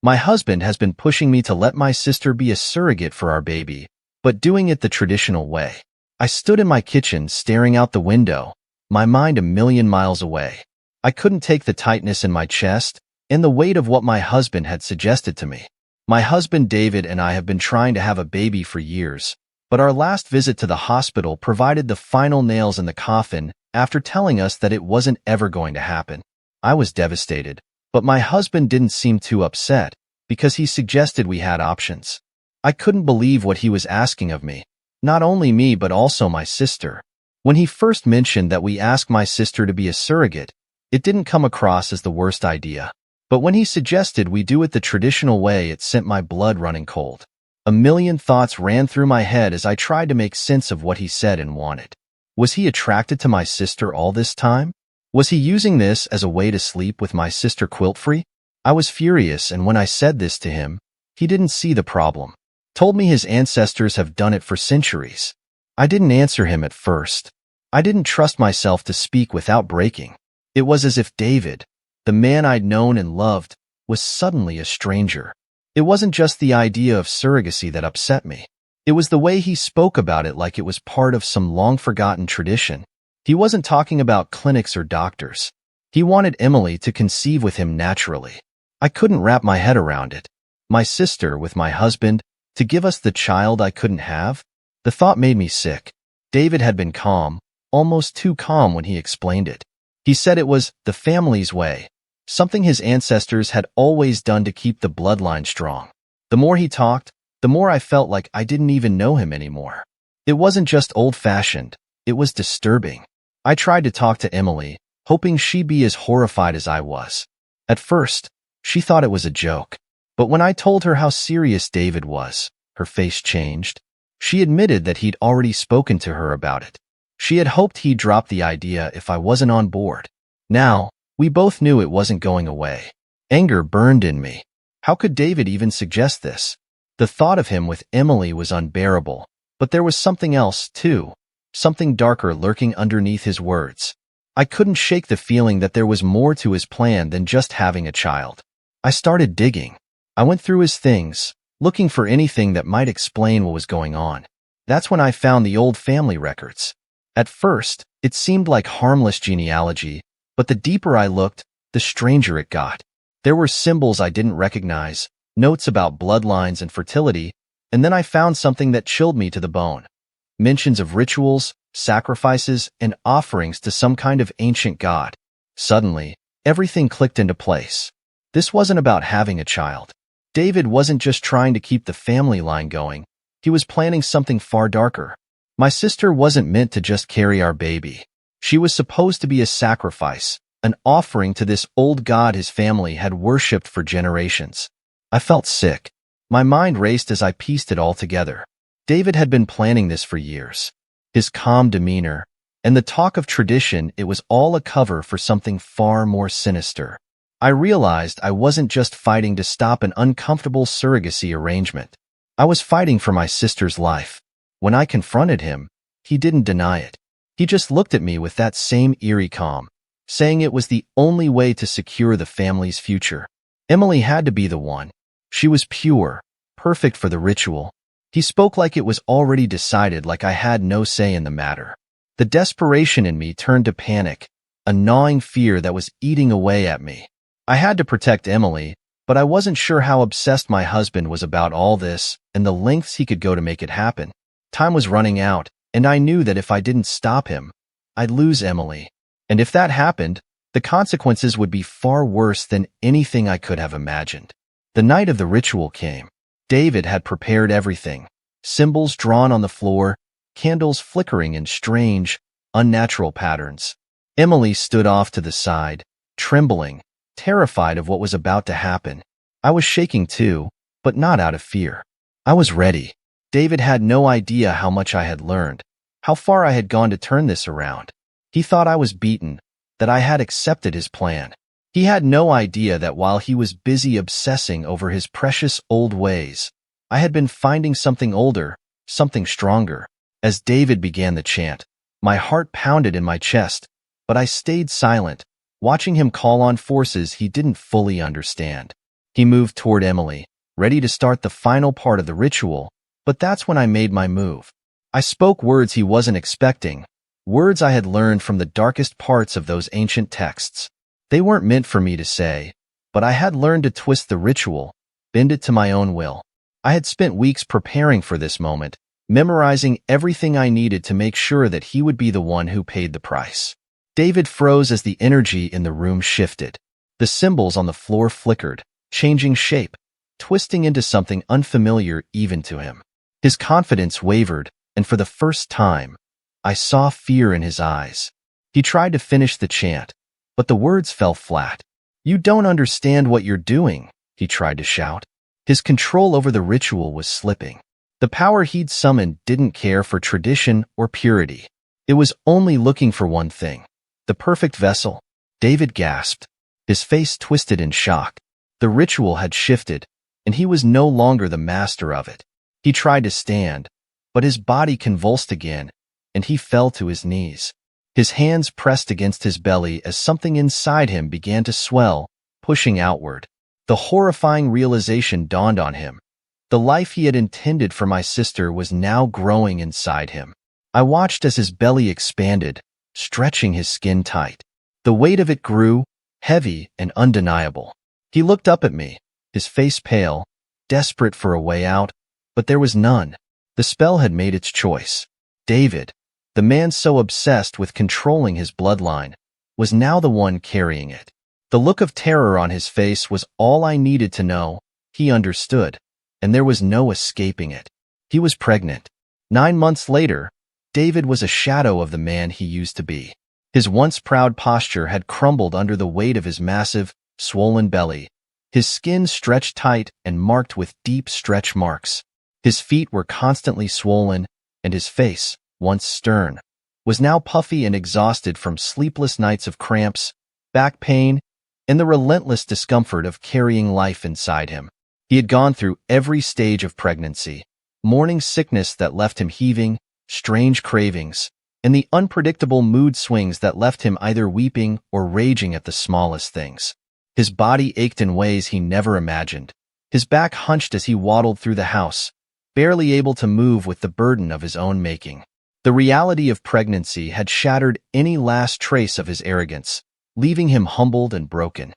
My husband has been pushing me to let my sister be a surrogate for our baby, but doing it the traditional way. I stood in my kitchen staring out the window, my mind a million miles away. I couldn't take the tightness in my chest and the weight of what my husband had suggested to me. My husband David and I have been trying to have a baby for years, but our last visit to the hospital provided the final nails in the coffin after telling us that it wasn't ever going to happen. I was devastated, but my husband didn't seem too upset because he suggested we had options. I couldn't believe what he was asking of me, not only me but also my sister. When he first mentioned that we ask my sister to be a surrogate, it didn't come across as the worst idea. But when he suggested we do it the traditional way, it sent my blood running cold. A million thoughts ran through my head as I tried to make sense of what he said and wanted. Was he attracted to my sister all this time? Was he using this as a way to sleep with my sister quilt-free? I was furious, and when I said this to him, he didn't see the problem. Told me his ancestors have done it for centuries. I didn't answer him at first. I didn't trust myself to speak without breaking. It was as if David, the man I'd known and loved, was suddenly a stranger. It wasn't just the idea of surrogacy that upset me. It was the way he spoke about it like it was part of some long-forgotten tradition. He wasn't talking about clinics or doctors. He wanted Emily to conceive with him naturally. I couldn't wrap my head around it. My sister with my husband, to give us the child I couldn't have? The thought made me sick. David had been calm, almost too calm when he explained it. He said it was the family's way, something his ancestors had always done to keep the bloodline strong. The more he talked, the more I felt like I didn't even know him anymore. It wasn't just old-fashioned, it was disturbing. I tried to talk to Emily, hoping she'd be as horrified as I was. At first, she thought it was a joke. But when I told her how serious David was, her face changed. She admitted that he'd already spoken to her about it. She had hoped he'd drop the idea if I wasn't on board. Now, we both knew it wasn't going away. Anger burned in me. How could David even suggest this? The thought of him with Emily was unbearable, but there was something else, too. Something darker lurking underneath his words. I couldn't shake the feeling that there was more to his plan than just having a child. I started digging. I went through his things, looking for anything that might explain what was going on. That's when I found the old family records. At first, it seemed like harmless genealogy, but the deeper I looked, the stranger it got. There were symbols I didn't recognize, notes about bloodlines and fertility, and then I found something that chilled me to the bone. Mentions of rituals, sacrifices, and offerings to some kind of ancient god. Suddenly, everything clicked into place. This wasn't about having a child. David wasn't just trying to keep the family line going. He was planning something far darker. My sister wasn't meant to just carry our baby. She was supposed to be a sacrifice, an offering to this old god his family had worshipped for generations. I felt sick. My mind raced as I pieced it all together. David had been planning this for years. His calm demeanor, and the talk of tradition, it was all a cover for something far more sinister. I realized I wasn't just fighting to stop an uncomfortable surrogacy arrangement. I was fighting for my sister's life. When I confronted him, he didn't deny it. He just looked at me with that same eerie calm, saying it was the only way to secure the family's future. Emily had to be the one. She was pure, perfect for the ritual. He spoke like it was already decided, like I had no say in the matter. The desperation in me turned to panic, a gnawing fear that was eating away at me. I had to protect Emily, but I wasn't sure how obsessed my husband was about all this and the lengths he could go to make it happen. Time was running out, and I knew that if I didn't stop him, I'd lose Emily. And if that happened, the consequences would be far worse than anything I could have imagined. The night of the ritual came. David had prepared everything. Symbols drawn on the floor, candles flickering in strange, unnatural patterns. Emily stood off to the side, trembling, terrified of what was about to happen. I was shaking too, but not out of fear. I was ready. David had no idea how much I had learned, how far I had gone to turn this around. He thought I was beaten, that I had accepted his plan. He had no idea that while he was busy obsessing over his precious old ways, I had been finding something older, something stronger. As David began the chant, my heart pounded in my chest, but I stayed silent, watching him call on forces he didn't fully understand. He moved toward Emily, ready to start the final part of the ritual, but that's when I made my move. I spoke words he wasn't expecting, words I had learned from the darkest parts of those ancient texts. They weren't meant for me to say, but I had learned to twist the ritual, bend it to my own will. I had spent weeks preparing for this moment, memorizing everything I needed to make sure that he would be the one who paid the price. David froze as the energy in the room shifted. The symbols on the floor flickered, changing shape, twisting into something unfamiliar even to him. His confidence wavered, and for the first time, I saw fear in his eyes. He tried to finish the chant, but the words fell flat. "You don't understand what you're doing," he tried to shout. His control over the ritual was slipping. The power he'd summoned didn't care for tradition or purity. It was only looking for one thing: the perfect vessel. David gasped, his face twisted in shock. The ritual had shifted, and he was no longer the master of it. He tried to stand, but his body convulsed again, and he fell to his knees. His hands pressed against his belly as something inside him began to swell, pushing outward. The horrifying realization dawned on him. The life he had intended for my sister was now growing inside him. I watched as his belly expanded, stretching his skin tight. The weight of it grew, heavy and undeniable. He looked up at me, his face pale, desperate for a way out, but there was none. The spell had made its choice. David, the man so obsessed with controlling his bloodline, was now the one carrying it. The look of terror on his face was all I needed to know. He understood, and there was no escaping it. He was pregnant. 9 months later, David was a shadow of the man he used to be. His once proud posture had crumbled under the weight of his massive, swollen belly. His skin stretched tight and marked with deep stretch marks. His feet were constantly swollen, and his face, once stern, was now puffy and exhausted from sleepless nights of cramps, back pain, and the relentless discomfort of carrying life inside him. He had gone through every stage of pregnancy: morning sickness that left him heaving, strange cravings, and the unpredictable mood swings that left him either weeping or raging at the smallest things. His body ached in ways he never imagined. His back hunched as he waddled through the house, barely able to move with the burden of his own making. The reality of pregnancy had shattered any last trace of his arrogance, leaving him humbled and broken.